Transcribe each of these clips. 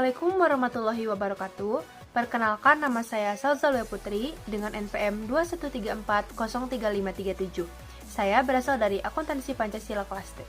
Assalamualaikum warahmatullahi wabarakatuh. Perkenalkan, nama saya Salzalwa Putri dengan NPM 213403537. Saya berasal dari Akuntansi Pancasila kelas T.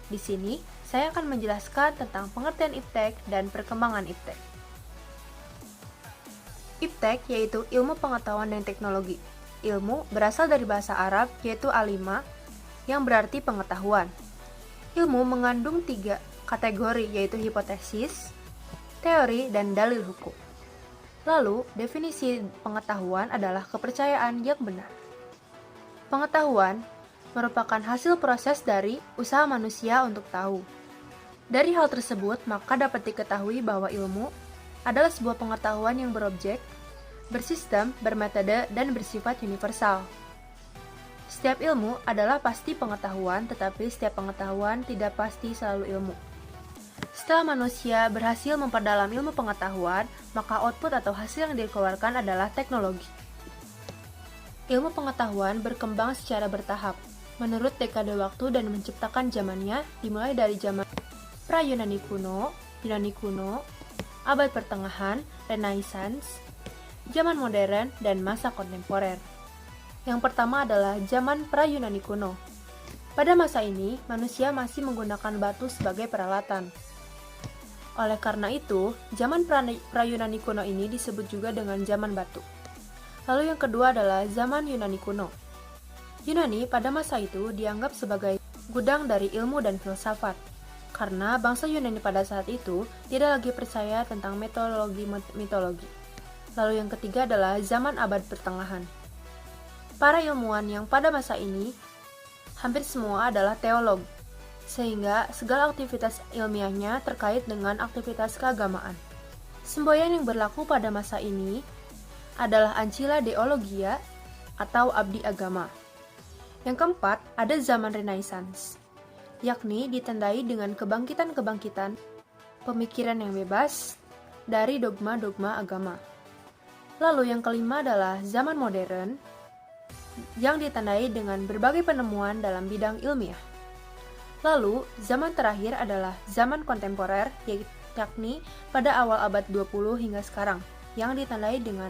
Di sini, saya akan menjelaskan tentang pengertian iptek dan perkembangan iptek. Iptek yaitu ilmu pengetahuan dan teknologi. Ilmu berasal dari bahasa Arab yaitu alima yang berarti pengetahuan. Ilmu mengandung 3 kategori yaitu hipotesis, teori, dan dalil hukum. Lalu, definisi pengetahuan adalah kepercayaan yang benar. Pengetahuan merupakan hasil proses dari usaha manusia untuk tahu. Dari hal tersebut, maka dapat diketahui bahwa ilmu adalah sebuah pengetahuan yang berobjek, bersistem, bermetode, dan bersifat universal. Setiap ilmu adalah pasti pengetahuan, tetapi setiap pengetahuan tidak pasti selalu ilmu. Setelah manusia berhasil memperdalam ilmu pengetahuan, maka output atau hasil yang dikeluarkan adalah teknologi. Ilmu pengetahuan berkembang secara bertahap, menurut dekade waktu dan menciptakan zamannya, dimulai dari zaman pra-Yunani kuno, abad pertengahan, Renaissance, zaman modern, dan masa kontemporer. Yang pertama adalah zaman pra-Yunani kuno. Pada masa ini, manusia masih menggunakan batu sebagai peralatan. Oleh karena itu, zaman pra-Yunani kuno ini disebut juga dengan zaman batu. Lalu yang kedua adalah zaman Yunani kuno. Yunani pada masa itu dianggap sebagai gudang dari ilmu dan filsafat, karena bangsa Yunani pada saat itu tidak lagi percaya tentang mitologi. Lalu yang ketiga adalah zaman abad pertengahan. Para ilmuwan yang pada masa ini hampir semua adalah teolog, sehingga segala aktivitas ilmiahnya terkait dengan aktivitas keagamaan. Semboyan yang berlaku pada masa ini adalah Ancilla Theologia atau abdi agama. Yang keempat, ada zaman Renaissance, yakni ditandai dengan kebangkitan-kebangkitan pemikiran yang bebas dari dogma-dogma agama. Lalu yang kelima adalah zaman modern, yang ditandai dengan berbagai penemuan dalam bidang ilmiah. Lalu, zaman terakhir adalah zaman kontemporer, yakni pada awal abad 20 hingga sekarang, yang ditandai dengan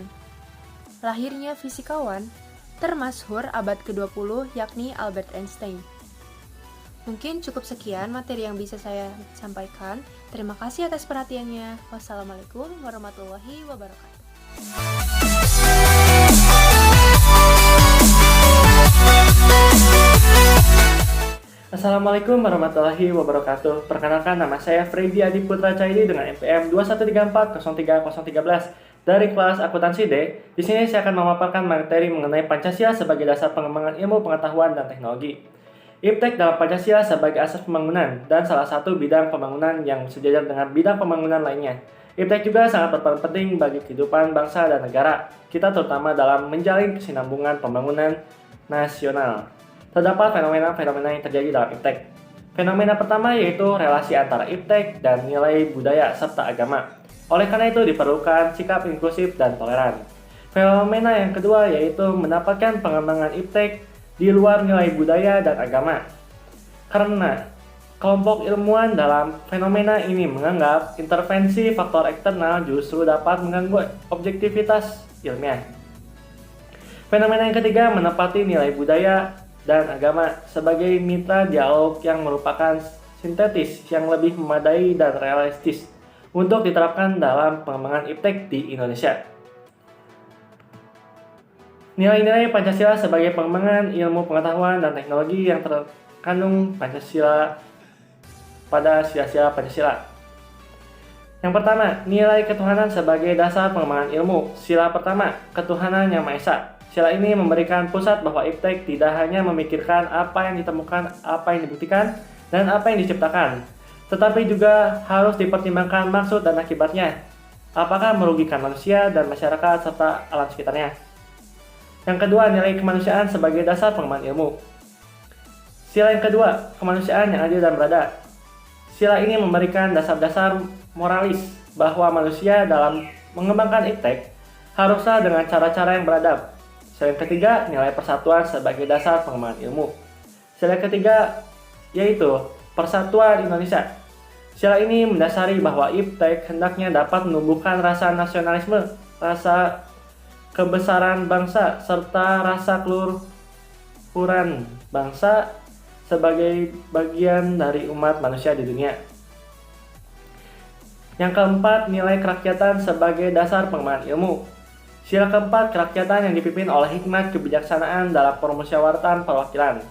lahirnya fisikawan termasyhur abad ke-20, yakni Albert Einstein. Mungkin cukup sekian materi yang bisa saya sampaikan. Terima kasih atas perhatiannya. Wassalamualaikum warahmatullahi wabarakatuh. Assalamualaikum warahmatullahi wabarakatuh. Perkenalkan, nama saya Freddy Adi Putra Cahyadi dengan NPM 213403013 dari kelas Akuntansi D. Di sini saya akan memaparkan materi mengenai Pancasila sebagai dasar pengembangan ilmu pengetahuan dan teknologi. Iptek dalam Pancasila sebagai asas pembangunan dan salah satu bidang pembangunan yang sejajar dengan bidang pembangunan lainnya. Iptek juga sangat berperan penting bagi kehidupan bangsa dan negara kita, terutama dalam menjalin kesinambungan pembangunan nasional. Terdapat fenomena-fenomena yang terjadi dalam iptek. Fenomena pertama yaitu relasi antara iptek dan nilai budaya serta agama. Oleh karena itu diperlukan sikap inklusif dan toleran. Fenomena yang kedua yaitu mendapatkan pengembangan iptek di luar nilai budaya dan agama. Karena kelompok ilmuwan dalam fenomena ini menganggap intervensi faktor eksternal justru dapat mengganggu objektivitas ilmiah. Fenomena yang ketiga menempati nilai budaya dan agama sebagai mitra dialog yang merupakan sintetis yang lebih memadai dan realistis untuk diterapkan dalam pengembangan iptek di Indonesia. Nilai-nilai Pancasila sebagai pengembangan ilmu pengetahuan dan teknologi yang terkandung Pancasila pada sila-sila Pancasila. Yang pertama, nilai ketuhanan sebagai dasar pengembangan ilmu. Sila pertama, ketuhanan yang Maha Esa. Sila ini memberikan pusat bahwa iptek tidak hanya memikirkan apa yang ditemukan, apa yang dibuktikan, dan apa yang diciptakan, tetapi juga harus dipertimbangkan maksud dan akibatnya. Apakah merugikan manusia dan masyarakat serta alam sekitarnya. Yang kedua, nilai kemanusiaan sebagai dasar pengembangan ilmu. Sila yang kedua, kemanusiaan yang adil dan beradab. Sila ini memberikan dasar-dasar moralis bahwa manusia dalam mengembangkan iptek haruslah dengan cara-cara yang beradab. Sila yang ketiga, nilai persatuan sebagai dasar pengembangan ilmu. Sila yang ketiga yaitu Persatuan Indonesia. Sila ini mendasari bahwa iptek hendaknya dapat menumbuhkan rasa nasionalisme, rasa kebesaran bangsa, serta rasa keluhuran bangsa sebagai bagian dari umat manusia di dunia. Yang keempat, nilai kerakyatan sebagai dasar pengembangan ilmu. Sila keempat, kerakyatan yang dipimpin oleh hikmat kebijaksanaan dalam permusyawaratan perwakilan.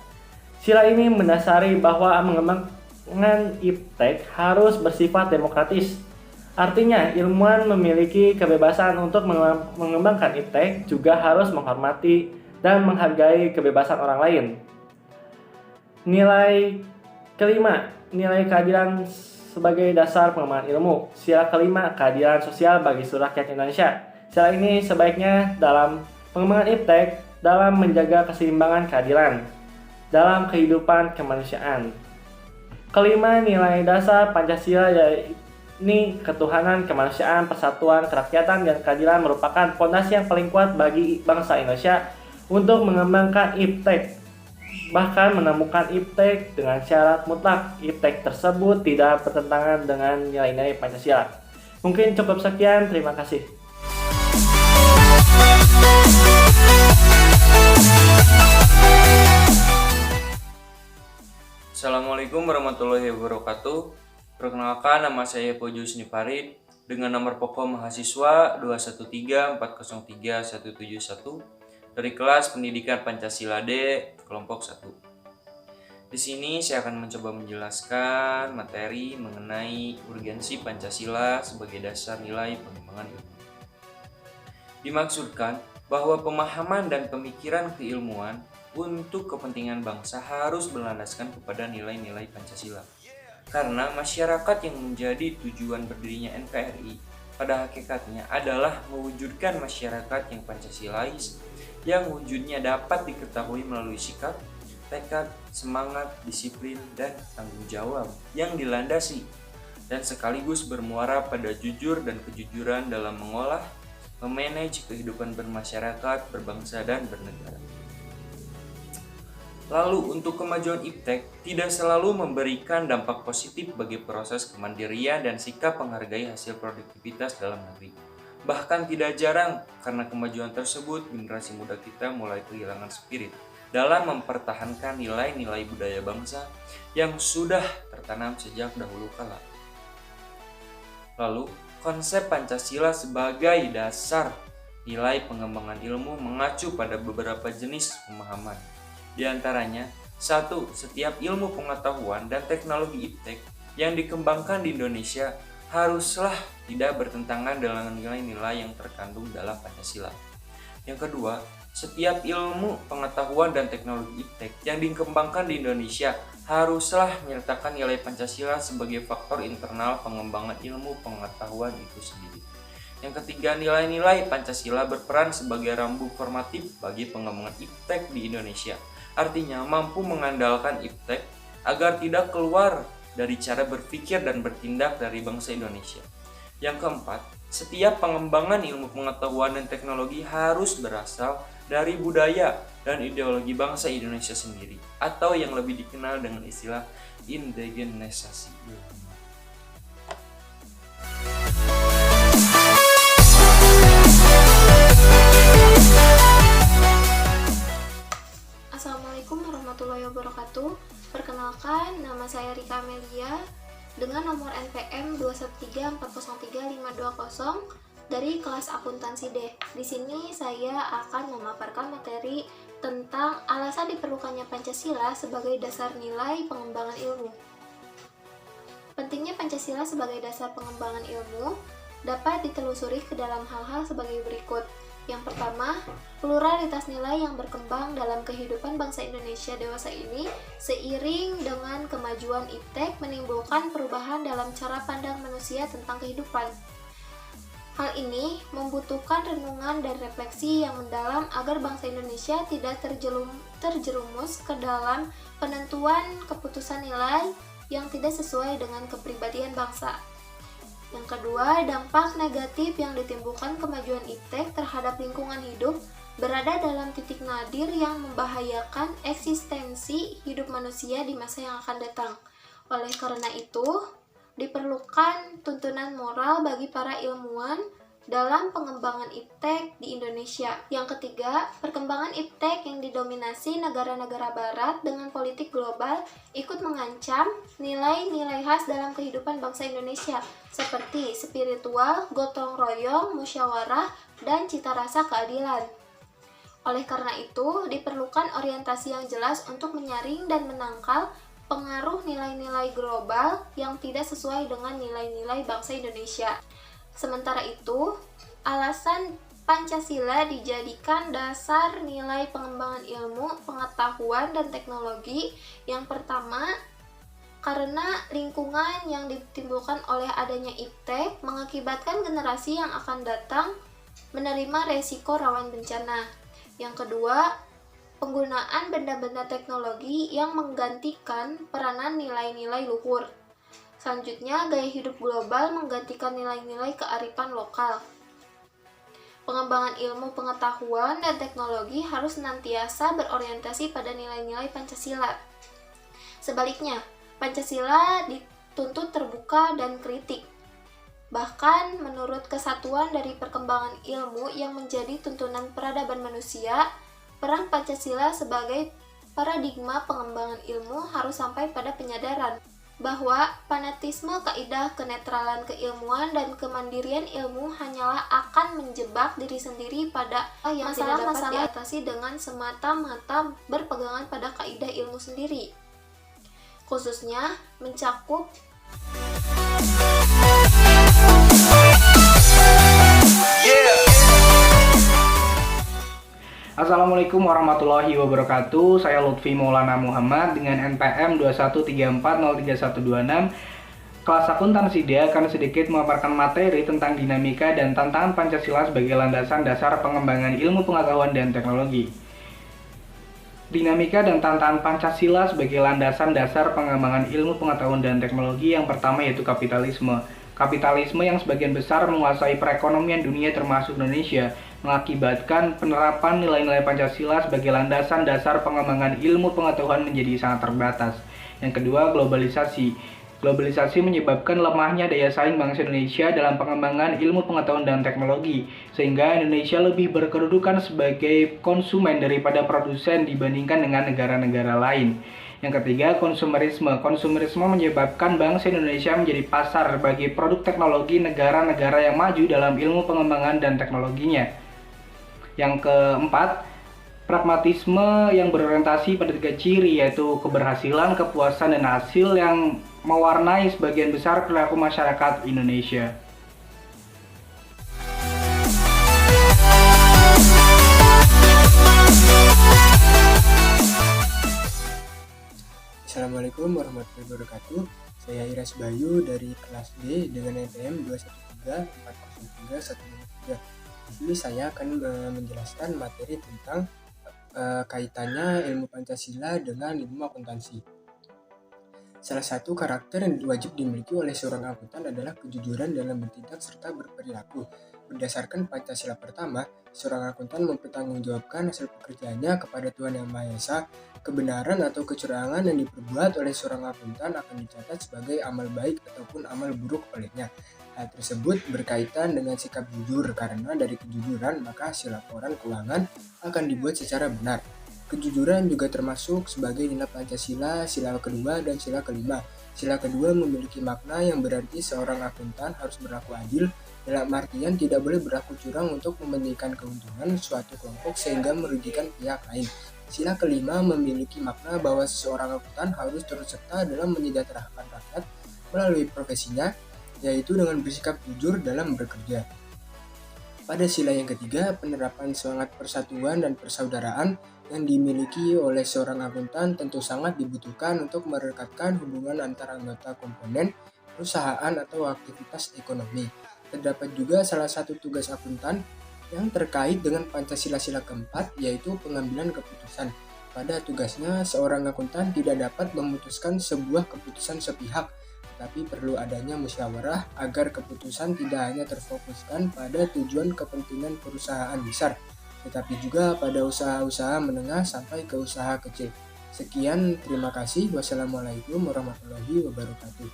Sila ini mendasari bahwa mengembangkan iptek harus bersifat demokratis. Artinya, ilmuwan memiliki kebebasan untuk mengembangkan iptek juga harus menghormati dan menghargai kebebasan orang lain. Nilai kelima, nilai keadilan sebagai dasar pengembangan ilmu. Sila kelima, keadilan sosial bagi seluruh rakyat Indonesia. Sila ini sebaiknya dalam pengembangan iptek dalam menjaga keseimbangan keadilan dalam kehidupan kemanusiaan. Kelima, nilai dasar Pancasila yakni ketuhanan, kemanusiaan, persatuan, kerakyatan, dan keadilan merupakan fondasi yang paling kuat bagi bangsa Indonesia untuk mengembangkan iptek. Bahkan menemukan iptek dengan syarat mutlak. Iptek tersebut tidak bertentangan dengan nilai-nilai Pancasila. Mungkin cukup sekian, terima kasih. Assalamualaikum warahmatullahi wabarakatuh. Perkenalkan, nama saya Pojo Husni Farid dengan nomor pokok mahasiswa 213403171 dari kelas Pendidikan Pancasila D, kelompok 1. Di sini saya akan mencoba menjelaskan materi mengenai urgensi Pancasila sebagai dasar nilai pengembangan ilmu. Dimaksudkan bahwa pemahaman dan pemikiran keilmuan untuk kepentingan bangsa harus berlandaskan kepada nilai-nilai Pancasila. Karena masyarakat yang menjadi tujuan berdirinya NKRI pada hakikatnya adalah mewujudkan masyarakat yang Pancasilais, yang wujudnya dapat diketahui melalui sikap, tekad, semangat, disiplin, dan tanggung jawab yang dilandasi dan sekaligus bermuara pada jujur dan kejujuran dalam mengolah, memanage kehidupan bermasyarakat, berbangsa, dan bernegara. Lalu untuk kemajuan iptek tidak selalu memberikan dampak positif bagi proses kemandirian dan sikap menghargai hasil produktivitas dalam negeri. Bahkan tidak jarang karena kemajuan tersebut generasi muda kita mulai kehilangan spirit dalam mempertahankan nilai-nilai budaya bangsa yang sudah tertanam sejak dahulu kala. Lalu konsep Pancasila sebagai dasar nilai pengembangan ilmu mengacu pada beberapa jenis pemahaman. Di antaranya, 1. Setiap ilmu pengetahuan dan teknologi iptek yang dikembangkan di Indonesia haruslah tidak bertentangan dengan nilai-nilai yang terkandung dalam Pancasila. Yang kedua, setiap ilmu pengetahuan dan teknologi iptek yang dikembangkan di Indonesia haruslah menyertakan nilai Pancasila sebagai faktor internal pengembangan ilmu pengetahuan itu sendiri. Yang ketiga, nilai-nilai Pancasila berperan sebagai rambu formatif bagi pengembangan iptek di Indonesia. Artinya, mampu mengandalkan iptek agar tidak keluar dari cara berpikir dan bertindak dari bangsa Indonesia. Yang keempat, setiap pengembangan ilmu pengetahuan dan teknologi harus berasal dari budaya dan ideologi bangsa Indonesia sendiri, atau yang lebih dikenal dengan istilah indigenisasi ilmu. Assalamualaikum warahmatullahi wabarakatuh. Perkenalkan, nama saya Rika Amelia dengan nomor NPM 213403520 dari kelas akuntansi D. Di sini saya akan memaparkan materi tentang alasan diperlukannya Pancasila sebagai dasar nilai pengembangan ilmu. Pentingnya Pancasila sebagai dasar pengembangan ilmu dapat ditelusuri ke dalam hal-hal sebagai berikut. Yang pertama, pluralitas nilai yang berkembang dalam kehidupan bangsa Indonesia dewasa ini seiring dengan kemajuan iptek menimbulkan perubahan dalam cara pandang manusia tentang kehidupan. Hal ini membutuhkan renungan dan refleksi yang mendalam agar bangsa Indonesia tidak terjerumus ke dalam penentuan keputusan nilai yang tidak sesuai dengan kepribadian bangsa. Yang kedua, dampak negatif yang ditimbulkan kemajuan iptek terhadap lingkungan hidup berada dalam titik nadir yang membahayakan eksistensi hidup manusia di masa yang akan datang. Oleh karena itu, diperlukan tuntunan moral bagi para ilmuwan dalam pengembangan iptek di Indonesia. Yang ketiga, perkembangan iptek yang didominasi negara-negara barat dengan politik global ikut mengancam nilai-nilai khas dalam kehidupan bangsa Indonesia seperti spiritual, gotong royong, musyawarah, dan cita rasa keadilan. Oleh karena itu, diperlukan orientasi yang jelas untuk menyaring dan menangkal pengaruh nilai-nilai global yang tidak sesuai dengan nilai-nilai bangsa Indonesia. Sementara itu, alasan Pancasila dijadikan dasar nilai pengembangan ilmu, pengetahuan, dan teknologi. Yang pertama, karena lingkungan yang ditimbulkan oleh adanya iptek mengakibatkan generasi yang akan datang menerima resiko rawan bencana. Yang kedua, penggunaan benda-benda teknologi yang menggantikan peranan nilai-nilai luhur. Selanjutnya, gaya hidup global menggantikan nilai-nilai kearifan lokal. Pengembangan ilmu pengetahuan dan teknologi harus senantiasa berorientasi pada nilai-nilai Pancasila. Sebaliknya, Pancasila dituntut terbuka dan kritik. Bahkan, menurut kesatuan dari perkembangan ilmu yang menjadi tuntunan peradaban manusia, peran Pancasila sebagai paradigma pengembangan ilmu harus sampai pada penyadaran bahwa fanatisme, kaidah kenetralan keilmuan, dan kemandirian ilmu hanyalah akan menjebak diri sendiri pada yang tidak dapat diatasi dengan semata-mata berpegangan pada kaidah ilmu sendiri, khususnya mencakup Assalamualaikum warahmatullahi wabarakatuh. Saya Lutfi Maulana Muhammad dengan NPM 2134033126. Kelas Akuntansi D akan sedikit memaparkan materi tentang dinamika dan tantangan Pancasila sebagai landasan dasar pengembangan ilmu pengetahuan dan teknologi. Dinamika dan tantangan Pancasila sebagai landasan dasar pengembangan ilmu pengetahuan dan teknologi. Yang pertama yaitu kapitalisme. Kapitalisme yang sebagian besar menguasai perekonomian dunia termasuk Indonesia mengakibatkan penerapan nilai-nilai Pancasila sebagai landasan dasar pengembangan ilmu pengetahuan menjadi sangat terbatas. Yang kedua, globalisasi. Globalisasi menyebabkan lemahnya daya saing bangsa Indonesia dalam pengembangan ilmu pengetahuan dan teknologi, sehingga Indonesia lebih berkedudukan sebagai konsumen daripada produsen dibandingkan dengan negara-negara lain. Yang ketiga, konsumerisme. Konsumerisme menyebabkan bangsa Indonesia menjadi pasar bagi produk teknologi negara-negara yang maju dalam ilmu pengembangan dan teknologinya. Yang keempat, pragmatisme yang berorientasi pada tiga ciri, yaitu keberhasilan, kepuasan, dan hasil yang mewarnai sebagian besar perilaku masyarakat Indonesia. Assalamualaikum warahmatullahi wabarakatuh. Saya Iras Bayu dari kelas D dengan NPM 213403123. Di sini saya akan menjelaskan materi tentang kaitannya ilmu Pancasila dengan ilmu akuntansi. Salah satu karakter yang wajib dimiliki oleh seorang akuntan adalah kejujuran dalam bertindak serta berperilaku. Berdasarkan Pancasila pertama, seorang akuntan mempertanggungjawabkan hasil pekerjaannya kepada Tuhan Yang Maha Esa. Kebenaran atau kecurangan yang diperbuat oleh seorang akuntan akan dicatat sebagai amal baik ataupun amal buruk olehnya. Hal tersebut berkaitan dengan sikap jujur, karena dari kejujuran maka hasil laporan keuangan akan dibuat secara benar. Kejujuran juga termasuk sebagai nilai Pancasila, sila kedua dan sila kelima. Sila kedua memiliki makna yang berarti seorang akuntan harus berlaku adil, dalam artian tidak boleh berlaku curang untuk mementingkan keuntungan suatu kelompok sehingga merugikan pihak lain. Sila kelima memiliki makna bahwa seseorang akuntan harus turut serta dalam menyejahterakan rakyat melalui profesinya, yaitu dengan bersikap jujur dalam bekerja. Pada sila yang ketiga, penerapan semangat persatuan dan persaudaraan yang dimiliki oleh seorang akuntan tentu sangat dibutuhkan untuk merekatkan hubungan antara anggota komponen perusahaan atau aktivitas ekonomi. Terdapat juga salah satu tugas akuntan yang terkait dengan Pancasila sila keempat, yaitu pengambilan keputusan. Pada tugasnya, seorang akuntan tidak dapat memutuskan sebuah keputusan sepihak, tetapi perlu adanya musyawarah agar keputusan tidak hanya terfokuskan pada tujuan kepentingan perusahaan besar, tetapi juga pada usaha-usaha menengah sampai ke usaha kecil. Sekian, terima kasih. Wassalamualaikum warahmatullahi wabarakatuh.